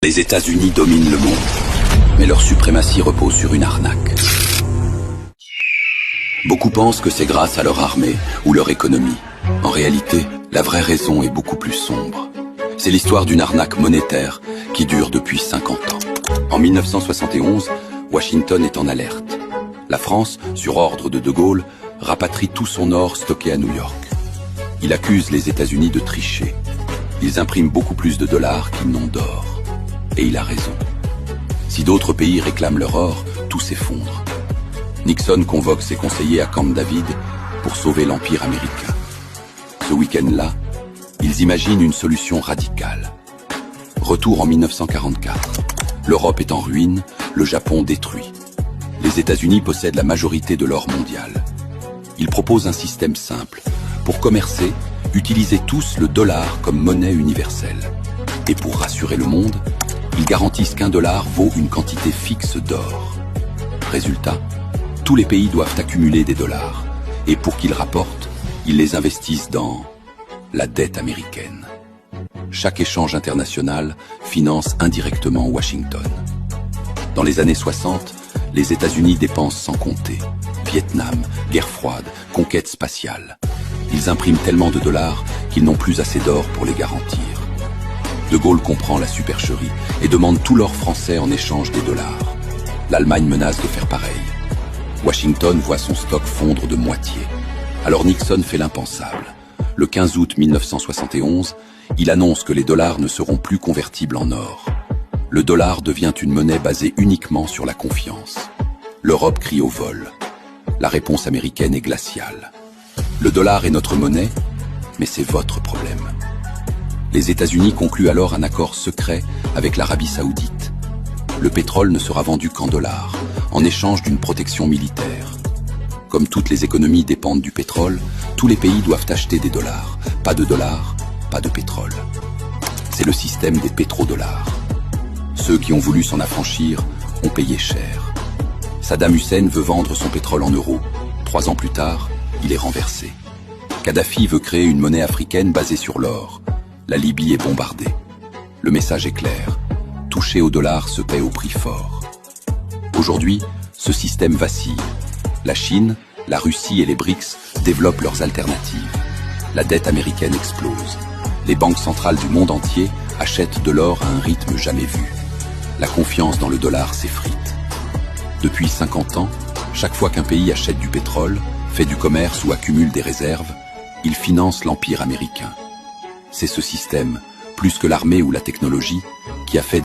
Les États-Unis dominent le monde, mais leur suprématie repose sur une arnaque. Beaucoup pensent que c'est grâce à leur armée ou leur économie. En réalité, la vraie raison est beaucoup plus sombre. C'est l'histoire d'une arnaque monétaire qui dure depuis 50 ans. En 1971, Washington est en alerte. La France, sur ordre de Gaulle, rapatrie tout son or stocké à New York. Il accuse les États-Unis de tricher. Ils impriment beaucoup plus de dollars qu'ils n'ont d'or. Et il a raison. Si d'autres pays réclament leur or, tout s'effondre. Nixon convoque ses conseillers à Camp David pour sauver l'Empire américain. Ce week-end-là, ils imaginent une solution radicale. Retour en 1944. L'Europe est en ruine, le Japon détruit. Les États-Unis possèdent la majorité de l'or mondial. Ils proposent un système simple. Pour commercer, utilisez tous le dollar comme monnaie universelle. Et pour rassurer le monde, ils garantissent qu'un dollar vaut une quantité fixe d'or. Résultat, tous les pays doivent accumuler des dollars. Et pour qu'ils rapportent, ils les investissent dans la dette américaine. Chaque échange international finance indirectement Washington. Dans les années 60, les États-Unis dépensent sans compter. Vietnam, guerre froide, conquête spatiale. Ils impriment tellement de dollars qu'ils n'ont plus assez d'or pour les garantir. De Gaulle comprend la supercherie et demande tout l'or français en échange des dollars. L'Allemagne menace de faire pareil. Washington voit son stock fondre de moitié. Alors Nixon fait l'impensable. Le 15 août 1971, il annonce que les dollars ne seront plus convertibles en or. Le dollar devient une monnaie basée uniquement sur la confiance. L'Europe crie au vol. La réponse américaine est glaciale. Le dollar est notre monnaie, mais c'est votre problème. Les États-Unis concluent alors un accord secret avec l'Arabie Saoudite. Le pétrole ne sera vendu qu'en dollars, en échange d'une protection militaire. Comme toutes les économies dépendent du pétrole, tous les pays doivent acheter des dollars. Pas de dollars, pas de pétrole. C'est le système des pétrodollars. Ceux qui ont voulu s'en affranchir ont payé cher. Saddam Hussein veut vendre son pétrole en euros. 3 ans plus tard, il est renversé. Kadhafi veut créer une monnaie africaine basée sur l'or. La Libye est bombardée. Le message est clair. Toucher au dollar se paie au prix fort. Aujourd'hui, ce système vacille. La Chine, la Russie et les BRICS développent leurs alternatives. La dette américaine explose. Les banques centrales du monde entier achètent de l'or à un rythme jamais vu. La confiance dans le dollar s'effrite. Depuis 50 ans, chaque fois qu'un pays achète du pétrole, fait du commerce ou accumule des réserves, il finance l'Empire américain. C'est ce système, plus que l'armée ou la technologie, qui a fait